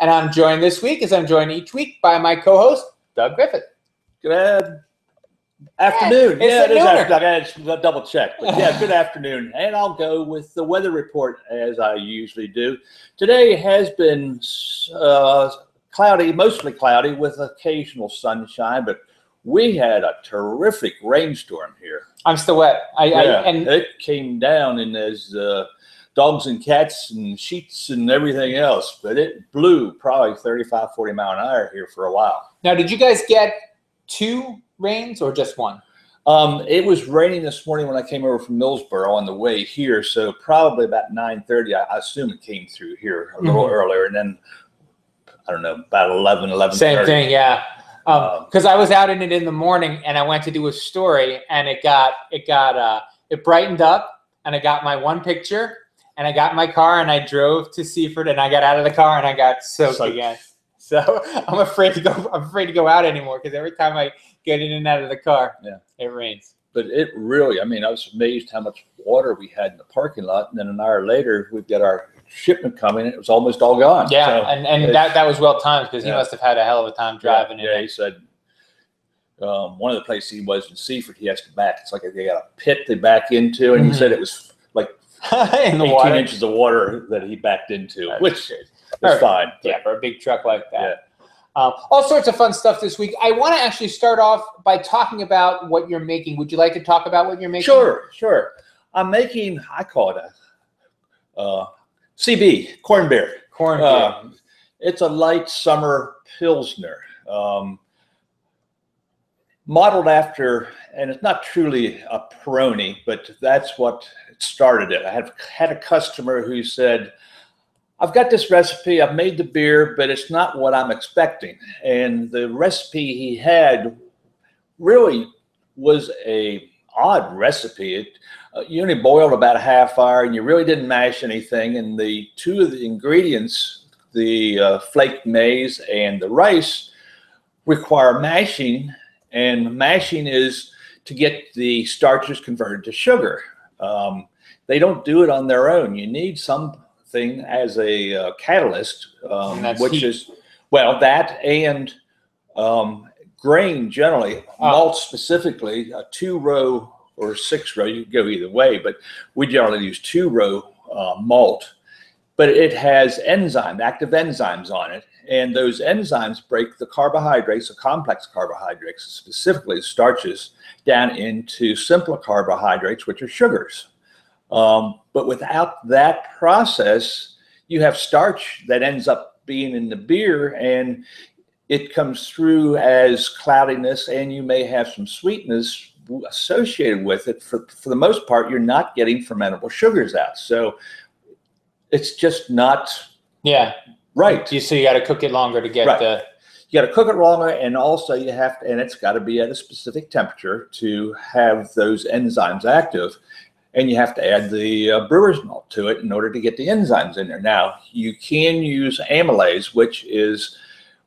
And I'm joined this week, as I'm joined each week, by my co-host, Doug Griffith. Good afternoon. Yeah, it is afternoon. I got to double check. But yeah, good afternoon. And I'll go with the weather report as I usually do. Today has been cloudy, mostly cloudy with occasional sunshine, but we had a terrific rainstorm here. I'm still wet. And it came down in as dogs and cats and sheets and everything else, but it blew probably 35, 40 mile an hour here for a while. Now, did you guys get 2 rains or just 1? It was raining this morning when I came over from Millsboro on the way here, so probably about 9:30. I assume it came through here a little earlier, and then I don't know, about 11:30. Same thing, yeah. Because I was out in it in the morning, and I went to do a story, and it brightened up, and I got my one picture, and I got in my car, and I drove to Seaford, and I got out of the car, and I got soaked again. So I'm afraid to go out anymore because every time I get in and out of the car, it rains. But it really, I mean, I was amazed how much water we had in the parking lot, and then an hour later, we've got our shipment coming, and it was almost all gone. Yeah, so, and that was well timed because he must have had a hell of a time driving. Yeah, he said one of the places he was in Seaford, he has to back. It's like they got a pit they back into, and he said it was like in the 18 water. inches of water that he backed into, which is fine. Yeah, for a big truck like that. Yeah. All sorts of fun stuff this week. I want to actually start off by talking about what you're making. Would you like to talk about what you're making? Sure. I'm making, I call it a CB, corn beer. Corn beer. It's a light summer Pilsner. Modeled after, and it's not truly a Peroni, but that's what started it. I had a customer who said, I've got this recipe, I've made the beer, but it's not what I'm expecting. And the recipe he had really was a odd recipe. You only boiled about a half hour, and you really didn't mash anything. And the 2 of the ingredients, the flaked maize and the rice, require mashing. And mashing is to get the starches converted to sugar. They don't do it on their own. You need something as a catalyst, which heat. Is, well, that and grain generally, malt specifically, a 2-row or 6-row, you can go either way, but we generally use 2-row malt. But it has active enzymes on it. And those enzymes break the carbohydrates, the complex carbohydrates, specifically the starches, down into simpler carbohydrates, which are sugars. But without that process, you have starch that ends up being in the beer, and it comes through as cloudiness, and you may have some sweetness associated with it. For the most part, you're not getting fermentable sugars out. So it's just not right. So you got to cook it longer to get the... You got to cook it longer, and also you have to, and it's got to be at a specific temperature to have those enzymes active. And you have to add the brewer's malt to it in order to get the enzymes in there. Now, you can use amylase, which is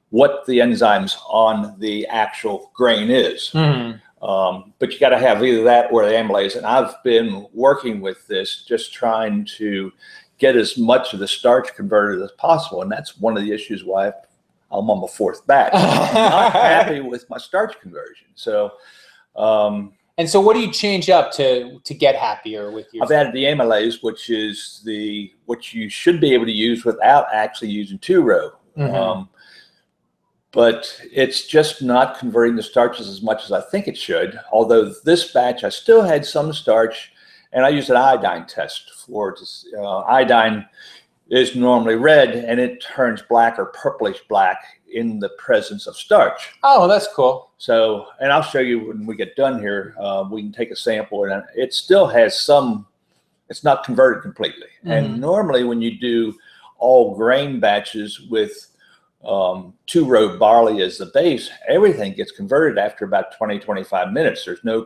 what the enzymes on the actual grain is. But you got to have either that or the amylase. And I've been working with this, just trying to get as much of the starch converted as possible. And that's one of the issues why I'm on my 4th batch. I'm not happy with my starch conversion. So, and so what do you change up to get happier with your... I've added the amylase, which is what you should be able to use without actually using 2-row. But it's just not converting the starches as much as I think it should. Although this batch, I still had some starch, and I used an iodine test for it. Iodine is normally red, and it turns black or purplish black in the presence of starch. Oh, that's cool. So, and I'll show you when we get done here. We can take a sample, and it still has some, it's not converted completely. And normally when you do all grain batches with 2-row barley as the base, everything gets converted after about 20, 25 minutes. There's no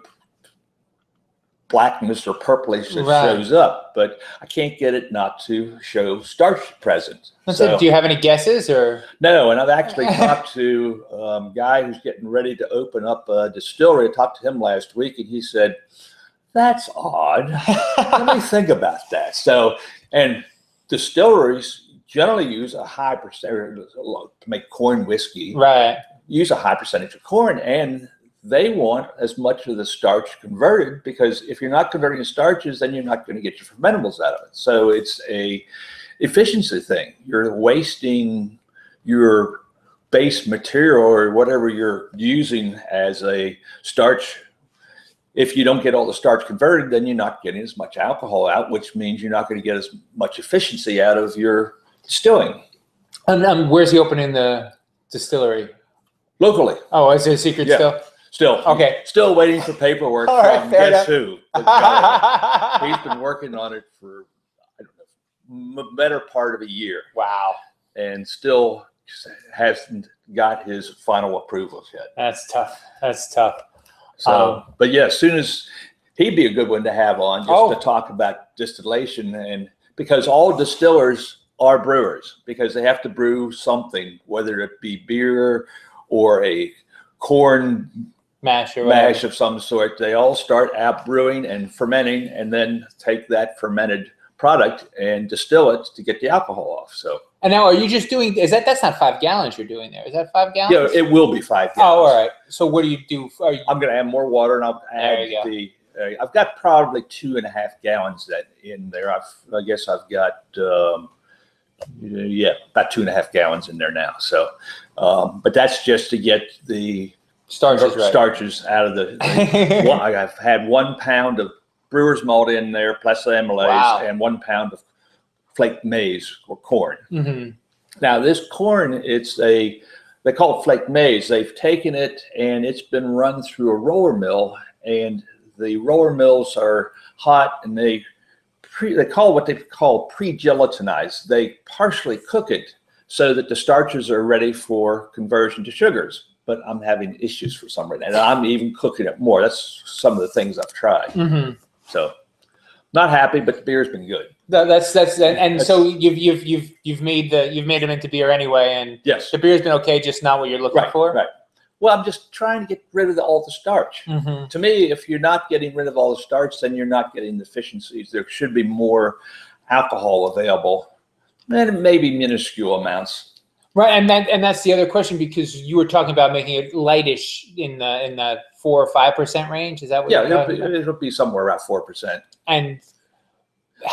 blackness or purplish that shows up, but I can't get it not to show starch present. So, do you have any guesses or? No, and I've actually talked to a guy who's getting ready to open up a distillery. I talked to him last week, and he said, that's odd. Let me think about that. So, and distilleries generally use a high percentage to make corn whiskey. Right. Use a high percentage of corn, and they want as much of the starch converted, because if you're not converting the starches, then you're not going to get your fermentables out of it. So it's a efficiency thing. You're wasting your base material or whatever you're using as a starch. If you don't get all the starch converted, then you're not getting as much alcohol out, which means you're not going to get as much efficiency out of your distilling. And where's he opening the distillery? Locally. Oh, is it a secret still? Still. Okay. Still waiting for paperwork from guess who. He's been working on it for, I don't know, better part of a year. Wow. And still hasn't got his final approvals yet. That's tough. That's tough. So, but yeah, as soon as he'd be a good one to have on just to talk about distillation, and because all distillers are brewers, because they have to brew something, whether it be beer or a corn mash of some sort. They all start out brewing and fermenting, and then take that fermented product and distill it to get the alcohol off. So. And now, are you just doing? That's not 5 gallons you're doing there? Is that 5 gallons? Yeah, it will be 5 gallons. Oh, all right. So what do you do? I'm going to add more water, and I'll add I've got probably 2.5 gallons in there. I guess I've got about 2.5 gallons in there now. So, but that's just to get the starches out of the. I've had 1 pound of brewer's malt in there, plus amylase, and 1 pound of flaked maize or corn. Mm-hmm. Now this corn, they call it flaked maize. They've taken it and it's been run through a roller mill, and the roller mills are hot, and they call what they call pre-gelatinized. They partially cook it so that the starches are ready for conversion to sugars. But I'm having issues for some reason, and I'm even cooking it more. That's some of the things I've tried. Mm-hmm. So, not happy, but the beer's been good. So you've made them into beer anyway, and yes, the beer's been okay, just not what you're looking for. Right. Well, I'm just trying to get rid of all the starch. Mm-hmm. To me, if you're not getting rid of all the starch, then you're not getting the efficiencies. There should be more alcohol available, and maybe minuscule amounts. Right, and that's the other question, because you were talking about making it lightish in the 4 or 5% range. Is that what? Yeah, it'll be somewhere around 4%. And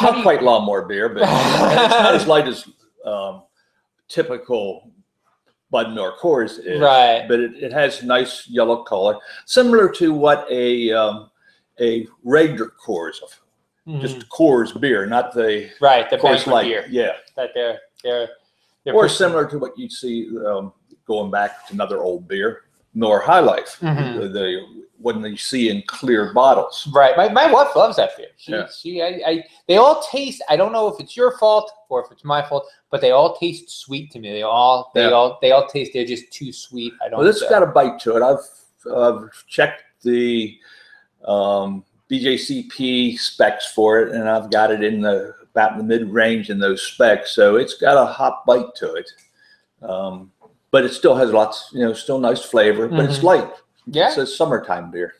not quite lawnmower beer, but it's not as light as typical Bud Nor Coors is. Right. But it has nice yellow color, similar to what a regular Coors of, just Coors beer, not the Coors Light beer. Yeah. That they're or similar to what you'd see going back to another old beer, Nor High Life, when you see in clear bottles. Right. My wife loves that beer. They all taste. I don't know if it's your fault or if it's my fault, but they all taste sweet to me. They all taste. They're just too sweet. Well, this has got a bite to it. I've checked the BJCP specs for it, and I've got it about in the mid-range in those specs. So it's got a hot bite to it, but it still has lots. Still nice flavor, but it's light. Yeah, it's a summertime beer.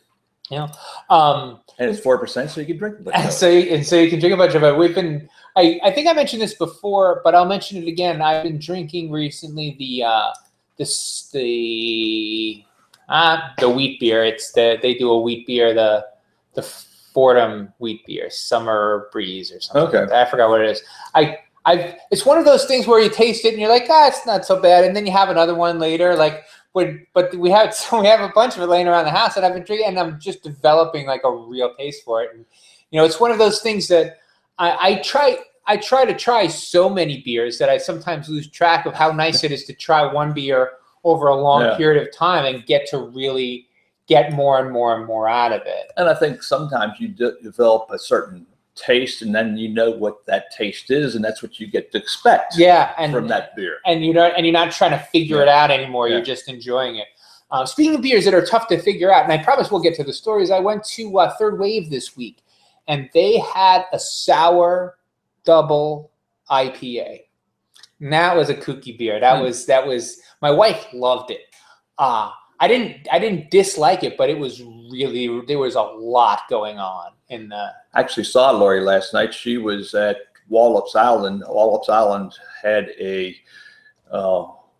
Yeah, and it's 4%, so you can drink a bunch of it. So you can drink a bunch of it. We've been. I think I mentioned this before, but I'll mention it again. I've been drinking recently the wheat beer. They do a wheat beer, the Fordham wheat beer, Summer Breeze or something. Okay, I forgot what it is. It's one of those things where you taste it and you're like, it's not so bad, and then you have another one later, but we have a bunch of it laying around the house that I've been drinking, and I'm just developing like a real taste for it. And it's one of those things that I try to try so many beers that I sometimes lose track of how nice it is to try one beer over a long period of time and get to really get more and more and more out of it. And I think sometimes you develop a certain taste, and then what that taste is, and that's what you get to expect from that beer. And you're not trying to figure it out anymore. You're just enjoying it. Speaking of beers that are tough to figure out, and I promise we'll get to the stories, I went to Third Wave this week, and they had a sour double IPA. And that was a kooky beer. That was my wife loved it. I didn't dislike it, but it was really, there was a lot going on in the. I actually saw Lori last night. She was at Wallops Island. Wallops Island had a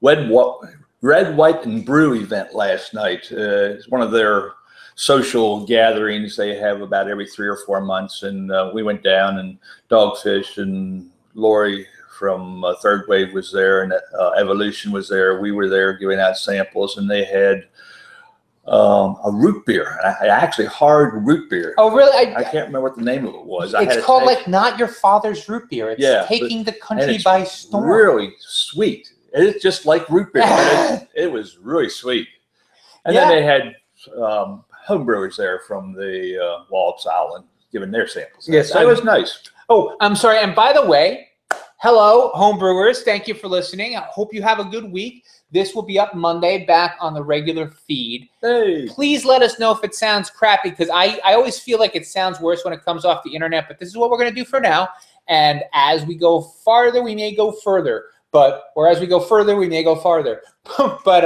red, white, and brew event last night. It's one of their social gatherings they have about every 3 or 4 months, and we went down, and Dogfish and Lori from Third Wave was there, and Evolution was there. We were there giving out samples, and they had a root beer, actually hard root beer. Oh, really? I can't remember what the name of it was. It's called like Not Your Father's Root Beer. It's taking the country by storm. Really sweet. It's just like root beer, but it was really sweet. And then they had homebrewers there from the Wallops Island giving their samples. Yes, so it was nice. Oh, I'm sorry. And by the way, hello, homebrewers. Thank you for listening. I hope you have a good week. This will be up Monday, back on the regular feed. Hey. Please let us know if it sounds crappy, because I always feel like it sounds worse when it comes off the internet, but this is what we're going to do for now. And as we go farther, we may go further. Or as we go further, we may go farther. but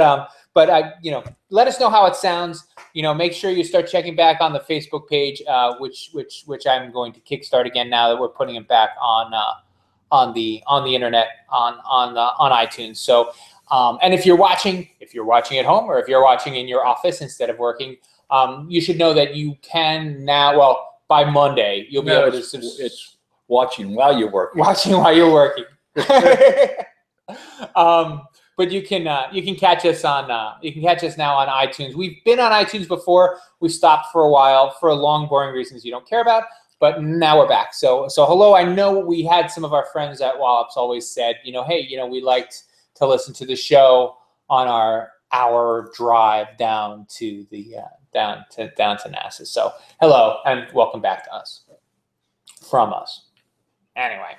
let us know how it sounds. Make sure you start checking back on the Facebook page, which I'm going to kickstart again now that we're putting it back on the internet on iTunes. So, and if you're watching at home, or if you're watching in your office instead of working, you should know that you can now. Well, by Monday, you'll be able to. It's watching while you're working. Watching while you're working. But you can catch us now on iTunes. We've been on iTunes before. We stopped for a while for long, boring reasons you don't care about, but now we're back. So hello. I know we had some of our friends at Wallops always said, hey, we liked to listen to the show on our hour drive down to NASA. So hello and welcome back to us from us. Anyway.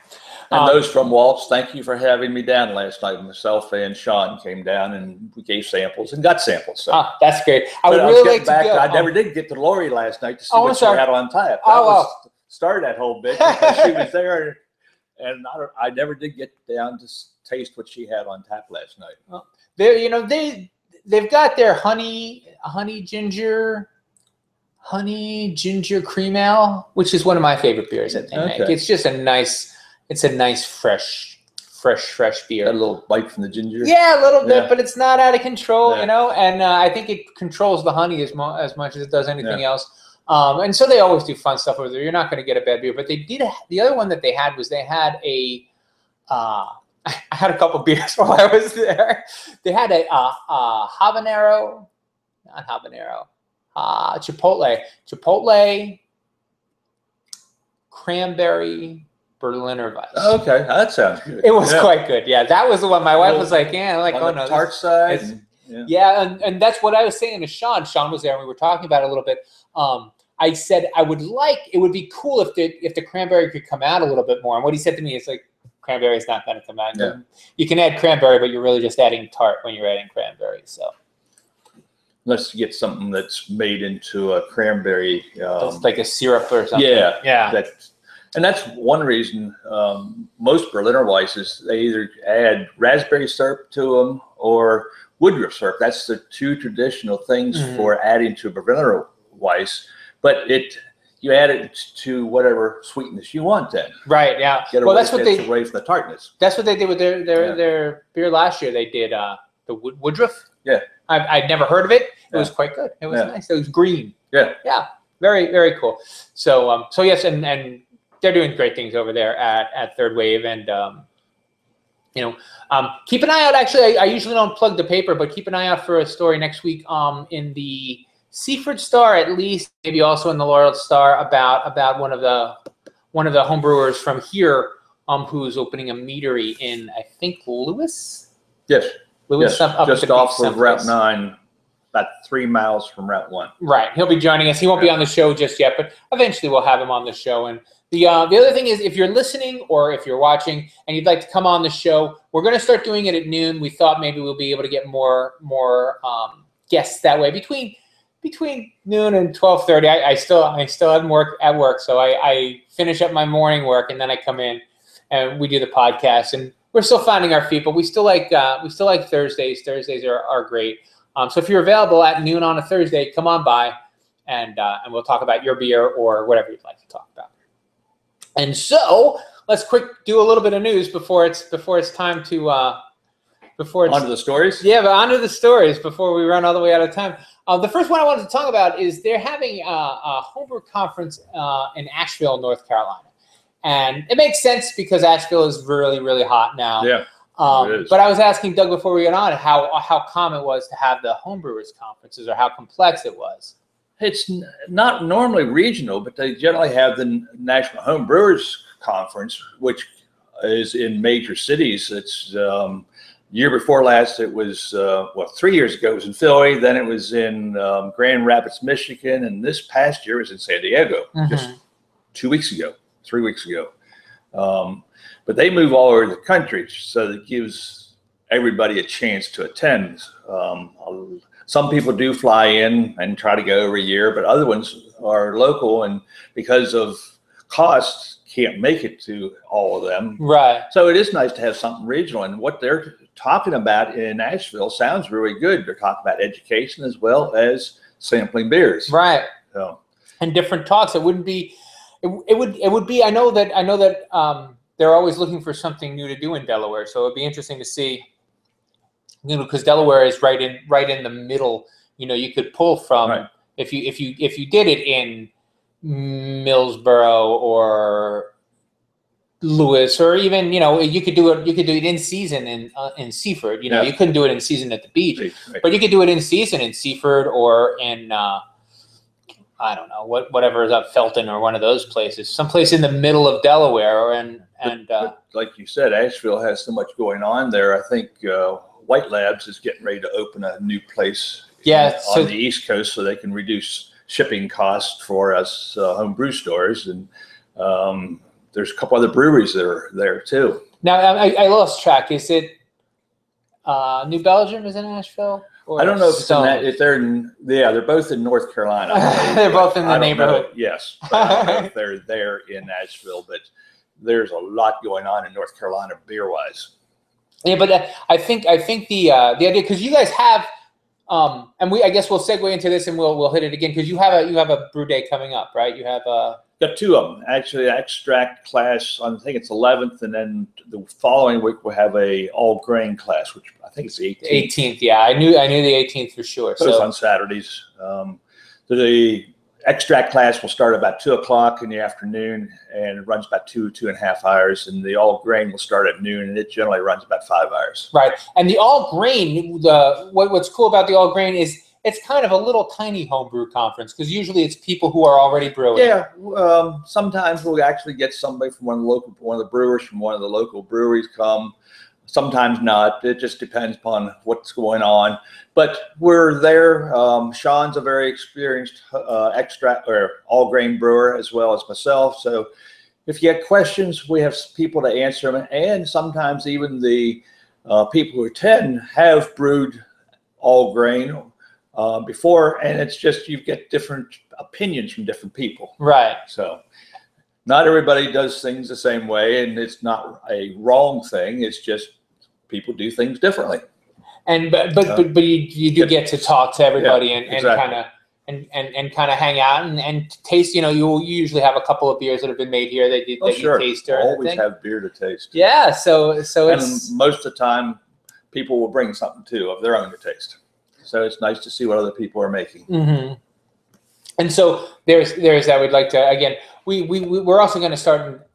And those from Waltz, thank you for having me down last night. Myself and Sean came down, and we gave samples and got samples. So. That's great. I would really like to go. I never did get to Lori last night to see what she had on tap. Started that whole bit because she was there, and I never did get down to taste what she had on tap last night. Well, they've got their honey ginger cream ale, which is one of my favorite beers that they make. It's just a nice fresh beer. Got a little bite from the ginger. Yeah, a little bit, but it's not out of control, and I think it controls the honey as much as it does anything else. And so they always do fun stuff over there. You're not going to get a bad beer, but they did. The other one that they had was they had a. I had a couple beers while I was there. They had a habanero, not habanero. Chipotle, cranberry, Berliner Weiss. Okay, that sounds good. It was quite good. Yeah, that was the one. My wife was like, "Yeah, on the tart side." And that's what I was saying to Sean. Sean was there, and we were talking about it a little bit. I said it would be cool if the cranberry could come out a little bit more. And what he said to me is like, cranberry is not going to come out. Yeah. You can add cranberry, but you're really just adding tart when you're adding cranberry. So. Unless you get something that's made into a cranberry. It's like a syrup or something. Yeah. And that's one reason most Berliner Weisses, they either add raspberry syrup to them or Woodruff syrup. That's the two traditional things for adding to a Berliner Weiss. But you add it to whatever sweetness you want then. Right, yeah. That's what they away from the tartness. That's what they did with their beer last year. They did the Woodruff. Yeah. I'd never heard of it. It was quite good. It was nice. It was Greene. Yeah. Yeah. Very, very cool. So yes, and they're doing great things over there at Third Wave, and keep an eye out. Actually, I usually don't plug the paper, but keep an eye out for a story next week in the Seaford Star, at least, maybe also in the Laurel Star, about one of the homebrewers from here who's opening a meadery in, I think, Lewis. Yes. Lewis, up just off of Route 9, about 3 miles from Route 1. Right. He'll be joining us. He won't be on the show just yet, but eventually we'll have him on the show. And the other thing is, if you're listening or if you're watching and you'd like to come on the show, we're going to start doing it at noon. We thought maybe we'll be able to get more guests that way. Between noon and 12:30, I still have work at work, so I finish up my morning work and then I come in and we do the podcast. And we're still finding our feet, but we still like Thursdays. Thursdays are great. So if you're available at noon on a Thursday, come on by, and we'll talk about your beer or whatever you'd like to talk about. And so let's do a little bit of news before it's time to onto the stories. Yeah, but onto the stories before we run all the way out of time. The first one I wanted to talk about is they're having a homebrew conference in Asheville, North Carolina, and it makes sense because Asheville is really, really hot now. Yeah. But I was asking Doug before we went on how common it was to have the Homebrewers Conferences, or how complex it was. It's not normally regional, but they generally have the National Homebrewers Conference, which is in major cities. It's year before last, it was 3 years ago, it was in Philly. Then it was in Grand Rapids, Michigan, and this past year it was in San Diego, just 3 weeks ago. But they move all over the country, so it gives everybody a chance to attend. Some people do fly in and try to go every year, but other ones are local, and because of costs, can't make it to all of them. Right. So it is nice to have something regional, and what they're talking about in Asheville sounds really good. They're talking about education as well as sampling beers. Right. So, and different talks. It wouldn't be. It would be. I know that. They're always looking for something new to do in Delaware, so it'd be interesting to see. Because Delaware is right in the middle. You could pull from if you did it in Millsboro or Lewis, or even you could do it in season in Seaford. You couldn't do it in season at the beach, but you could do it in season in Seaford or in I don't know whatever is up Felton or one of those places, someplace in the middle of Delaware. But like you said, Asheville has so much going on there. I think White Labs is getting ready to open a new place on the East Coast, so they can reduce shipping costs for us homebrew stores. And there's a couple other breweries that are there too. Now I lost track. Is it New Belgium is in Asheville? I don't know if it's in that. If they're both in North Carolina. They're both in the neighborhood. Yes, I don't know if they're there in Asheville, but there's a lot going on in North Carolina beer wise. Yeah, but I think the idea, because you guys have and I guess we'll segue into this and we'll hit it again, because you have a brew day coming up, right? You have got two of them actually. Extract class, I think it's 11th, and then the following week we'll have a all grain class, which I think it's the 18th. 18th, yeah, I knew the 18th for sure. So it's on Saturdays. The extract class will start about 2:00 in the afternoon, and it runs about 2.5 hours. And the all grain will start at noon, and it generally runs about 5 hours. Right. And the all grain, what's cool about the all grain is it's kind of a little tiny homebrew conference, because usually it's people who are already brewing. Yeah. Sometimes we'll actually get somebody from one of the brewers from one of the local breweries come. Sometimes not. It just depends upon what's going on. But we're there. Sean's a very experienced extract or all grain brewer, as well as myself. So if you have questions, we have people to answer them. And sometimes even the people who attend have brewed all grain before, and it's just you get different opinions from different people. Right. So not everybody does things the same way, and it's not a wrong thing. It's just people do things differently. And but you do get to talk to everybody and exactly. kind of hang out and taste. You usually have a couple of beers that have been made here that you taste. Always have beer to taste. Yeah. So it's, and most of the time, people will bring something too of their own to taste. So it's nice to see what other people are making. Mm-hmm. And so there's that. We'd like to, again, we're also going to start.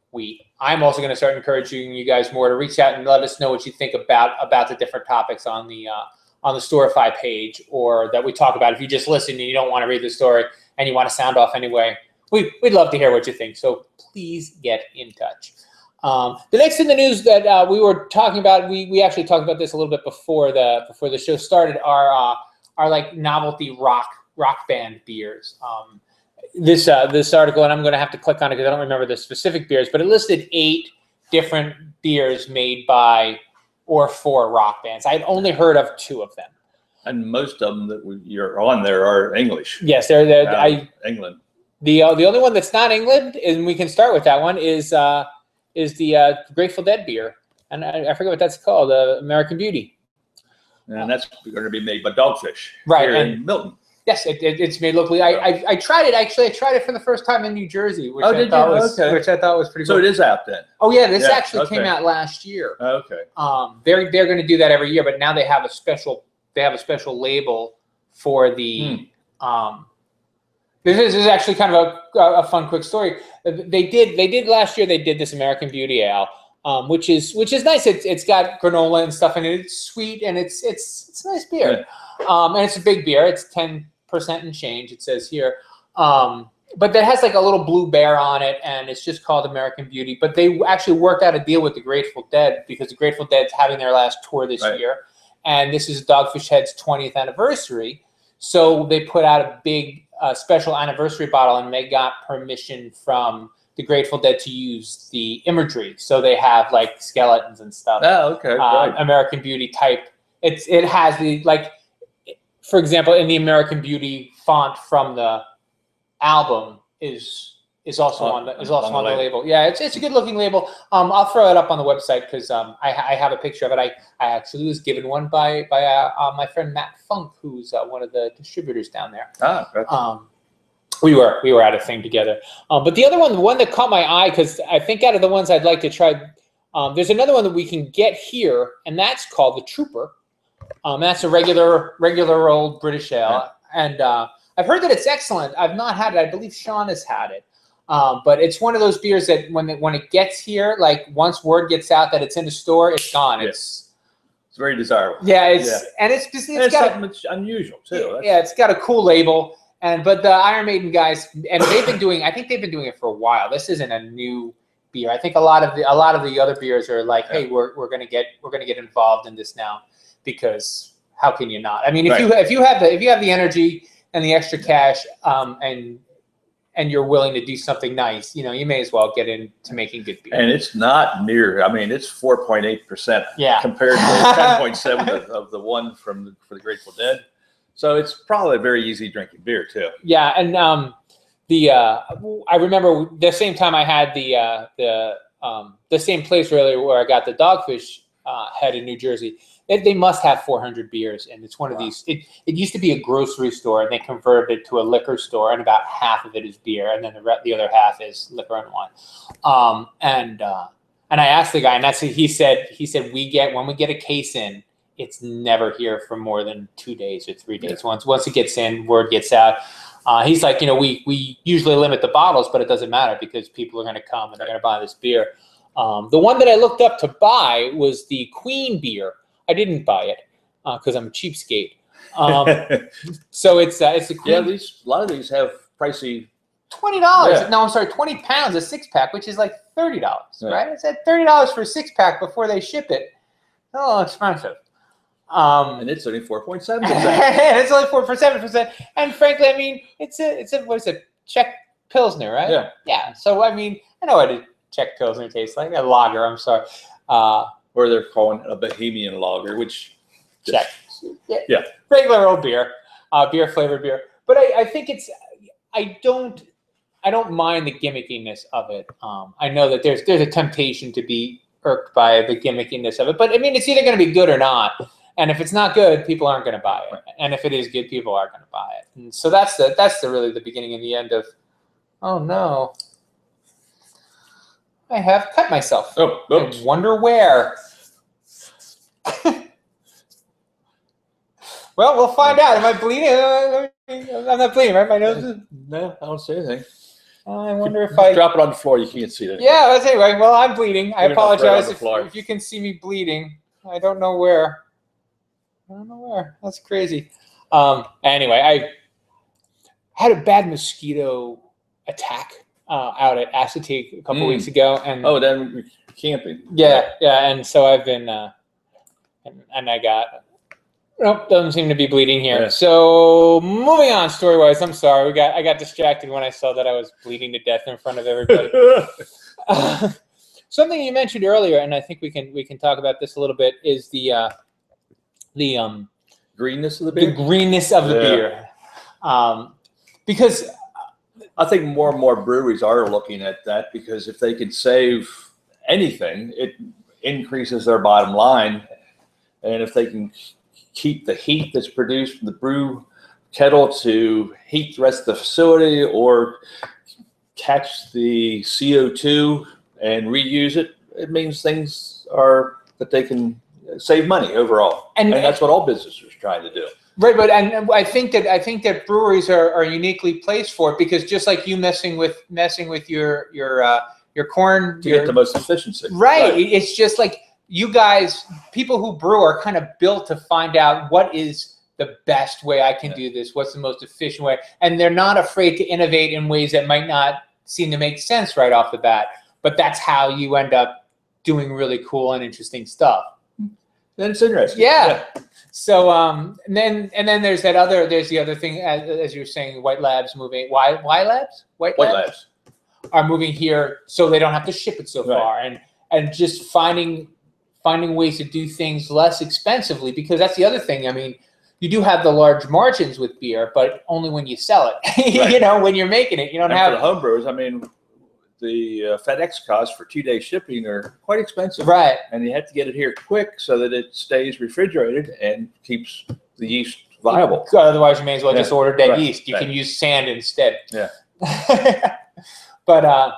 I'm also going to start encouraging you guys more to reach out and let us know what you think about the different topics on the Storify page, or that we talk about. If you just listen and you don't want to read the story and you want to sound off anyway, we'd love to hear what you think. So please get in touch. The next in the news that we were talking about, we actually talked about this a little bit before the show started, are like novelty rock band beers. This article, and I'm going to have to click on it because I don't remember the specific beers, but it listed 8 different beers made by or for rock bands. I'd only heard of 2 of them, and most of them that you're on there are English. Yes, they're England. The only one that's not England, and we can start with that one, is the Grateful Dead beer, and I forget what that's called, American Beauty. And that's going to be made by Dogfish, right? Here in Milton. Yes, it's made locally. I tried it actually. I tried it for the first time in New Jersey, which did I thought you? was Okay. which I thought was pretty cool. So it is out then. Oh yeah, this Yeah, actually came out last year. Okay. They're going to do that every year, but now they have a special label for the This is actually kind of a fun quick story. They did last year. They did this American Beauty Ale, which is nice. It's got granola and stuff in it. It's sweet and it's a nice beer. Yeah. And it's a big beer. It's 10% and change. It says here. But that has like a little blue bear on it, and it's just called American Beauty. But they actually worked out a deal with the Grateful Dead because the Grateful Dead's having their last tour this year, and this is Dogfish Head's 20th anniversary. So they put out a big special anniversary bottle, and they got permission from the Grateful Dead to use the imagery. So they have like skeletons and stuff. Oh, okay. Right. American Beauty type. It has the like, for example, in the American Beauty font from the album is also on the label. Yeah, it's a good looking label. I'll throw it up on the website because I have a picture of it. I actually was given one by my friend Matt Funk, who's one of the distributors down there. We were at a thing together. But the other one, the one that caught my eye, because I think out of the ones I'd like to try, there's another one that we can get here, and that's called the Trooper. That's a regular old British ale, and I've heard that it's excellent. I've not had it. I believe Sean has had it. But it's one of those beers that when it gets here, like once word gets out that it's in the store, it's gone. It's very desirable. Yeah, it's got something that's unusual too. It's got a cool label. But the Iron Maiden guys, and they've been doing. I think they've been doing it for a while. This isn't a new beer. I think a lot of the other beers are like, hey, we're gonna get involved in this now, because how can you not? I mean, if you have the energy and the extra cash, and you're willing to do something nice, you may as well get into making good beer. And it's not near. I mean, it's 4.8%. Compared to 10.7 of the one for the Grateful Dead. So it's probably a very easy drinking beer too. Yeah, and I remember the same time I had the same place really where I got the Dogfish Head in New Jersey. They must have 400 beers, and it's one of these. It used to be a grocery store, and they converted it to a liquor store, and about half of it is beer, and then the other half is liquor and wine. And I asked the guy, and he said when we get a case in, it's never here for more than 2 days or 3 days. Once it gets in, word gets out. He's like, we usually limit the bottles, but it doesn't matter because people are going to come and they're going to buy this beer. The one that I looked up to buy was the Queen beer. I didn't buy it because I'm a cheapskate. So it's the Queen. Yeah, a lot of these have pricey. $20. Yeah. No, I'm sorry, 20 pounds a 6-pack, which is like $30, right? It's at $30 for a 6-pack before they ship it. It's a little expensive. And it's only 4.7%. It's only 4.7%. And frankly, I mean, it's a what is it? Czech Pilsner, right? Yeah. Yeah. So I mean, I know what a Czech Pilsner tastes like. A lager. I'm sorry. Or they're calling it a Bohemian lager, which Czech. Yeah. Regular old beer, beer flavored beer. But I think I don't mind the gimmickiness of it. I know that there's a temptation to be irked by the gimmickiness of it, but I mean, it's either going to be good or not. And if it's not good, people aren't going to buy it. And if it is good, people are going to buy it. And so that's really the beginning and the end of. Oh no, I have cut myself. Oh, oops. I wonder where. Well, we'll find out. Am I bleeding? I'm not bleeding, right? My nose is... No, I don't see anything. I wonder if Just drop it on the floor. You can't see it. Yeah, that's anyway. Well, I'm bleeding. I apologize right if you can see me bleeding. I don't know where. That's crazy. Anyway, I had a bad mosquito attack out at Acetate a couple weeks ago, and then camping. Yeah, and so I've been, and I got. Nope, doesn't seem to be bleeding here. Yeah. So moving on, story-wise, I'm sorry. I got distracted when I saw that I was bleeding to death in front of everybody. Something you mentioned earlier, and I think we can talk about this a little bit, is the greenness of the beer. The greenness of the beer, because I think more and more breweries are looking at that, because if they can save anything, it increases their bottom line, and if they can keep the heat that's produced from the brew kettle to heat the rest of the facility or catch the CO2 and reuse it, it means things are that they can save money overall. And that's what all businesses are trying to do. Right, but and I think that breweries are uniquely placed for it, because just like you messing with your corn to get the most efficiency. Right. It's just like you guys, people who brew are kind of built to find out what is the best way I can do this, what's the most efficient way, and they're not afraid to innovate in ways that might not seem to make sense right off the bat. But that's how you end up doing really cool and interesting stuff. Then it's interesting. Yeah. So and then there's the other thing, as you were saying, White Labs moving. White Labs are moving here so they don't have to ship it so far, and just finding ways to do things less expensively, because that's the other thing. I mean, you do have the large margins with beer, but only when you sell it. You know, when you're making it, you don't have. For the homebrewers, I mean, the FedEx costs for 2-day shipping are quite expensive. Right. And you have to get it here quick so that it stays refrigerated and keeps the yeast viable. Otherwise, you may as well just order dead yeast. You can use sand instead. Yeah. But I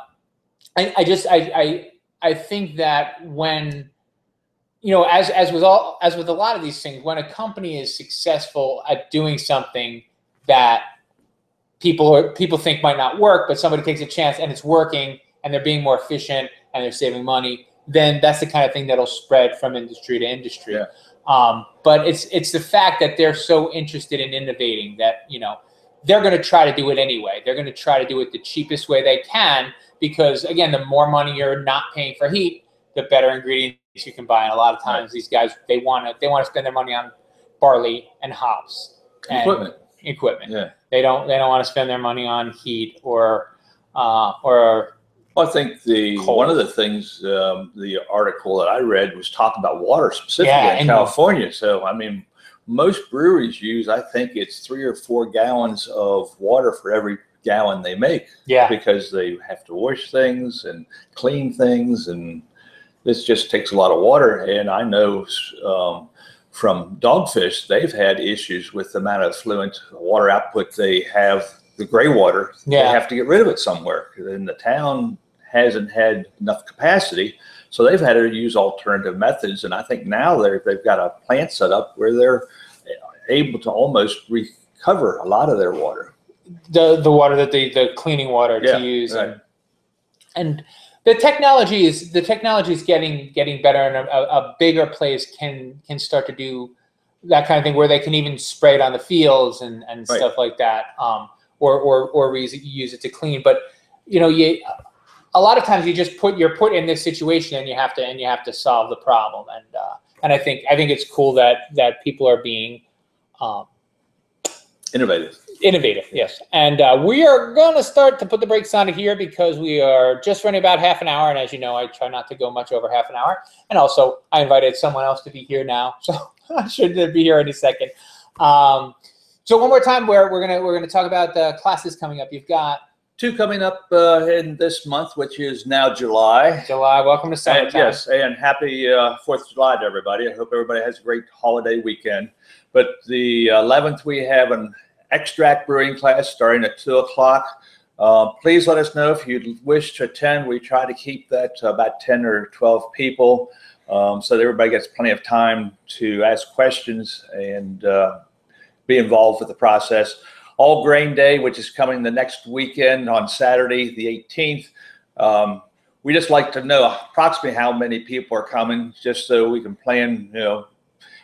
think that when, you know, as with a lot of these things, when a company is successful at doing something that people think might not work, but somebody takes a chance and it's working and they're being more efficient and they're saving money, then that's the kind of thing that'll spread from industry to industry. Yeah. But it's the fact that they're so interested in innovating that, you know, they're going to try to do it anyway. They're going to try to do it the cheapest way they can, because again, the more money you're not paying for heat, the better ingredients you can buy. And a lot of times these guys, they want to spend their money on barley and hops and equipment. Yeah. They don't want to spend their money on heat or I think one of the things, the article that I read was talking about water specifically in California. So, I mean, most breweries use, I think it's 3 or 4 gallons of water for every gallon they make. Yeah. Because they have to wash things and clean things, and this just takes a lot of water. And I know from Dogfish, they've had issues with the amount of effluent water output they have. The gray water, they have to get rid of it somewhere. And the town hasn't had enough capacity, so they've had to use alternative methods. And I think now they've got a plant set up where they're able to almost recover a lot of their water. The water that the cleaning water to use, and the technology is getting better, and a bigger place can start to do that kind of thing where they can even spray it on the fields and stuff like that. Or use it to clean. But you know, a lot of times you're put in this situation and you have to solve the problem. And I think it's cool that people are being Innovative, yes. And we are going to start to put the brakes on it here because we are just running about half an hour. And as you know, I try not to go much over half an hour. And also, I invited someone else to be here now, so I should be here any second. So one more time, we're gonna talk about the classes coming up. You've got 2 coming up in this month, which is now July. Welcome to summertime. Yes, and happy 4th of July to everybody. I hope everybody has a great holiday weekend. But the 11th, we have an extract brewing class starting at 2 o'clock. Please let us know if you wish to attend. We try to keep that to about 10 or 12 people so that everybody gets plenty of time to ask questions and be involved with the process. All Grain Day, which is coming the next weekend on Saturday, the 18th. We just like to know approximately how many people are coming, just so we can plan, you know,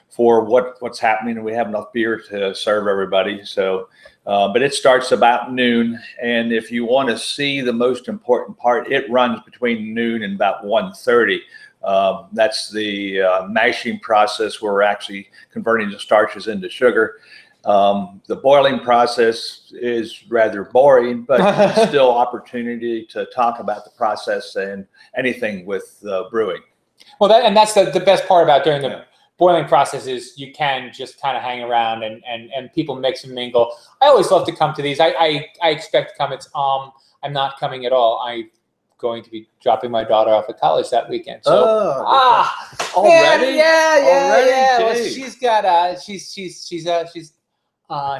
for what's happening, and we have enough beer to serve everybody. So, but it starts about noon, and if you want to see the most important part, it runs between noon and about 1:30. That's the mashing process where we're actually converting the starches into sugar. The boiling process is rather boring, but still opportunity to talk about the process and anything with brewing. Well, that's the best part about during the boiling process is you can just kind of hang around and people mix and mingle. I always love to come to these. I expect to come. I'm not coming at all. I'm going to be dropping my daughter off at college that weekend. So already? Yeah. Already? Well, she's got she's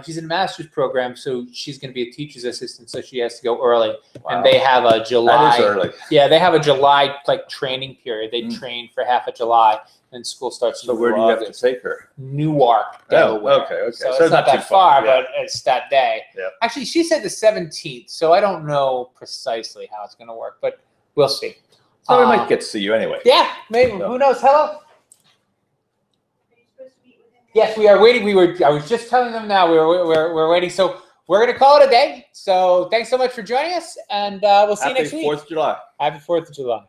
she's in a master's program, so she's going to be a teacher's assistant, so she has to go early. Wow. And they have a July. That is early. Yeah, they have a July like training period. They train for half of July, and school starts. So where do you have to take her? Newark, Delaware. Oh, okay. So So it's not that far, yeah. but it's that day. Yeah. Actually, she said the 17th, so I don't know precisely how it's going to work, but we'll see. So we might get to see you anyway. Yeah, maybe. So. Who knows? Hello. Yes, we are waiting. I was just telling them now we're waiting. So we're going to call it a day. So thanks so much for joining us, and we'll see you next week. Happy 4th of July. Happy 4th of July.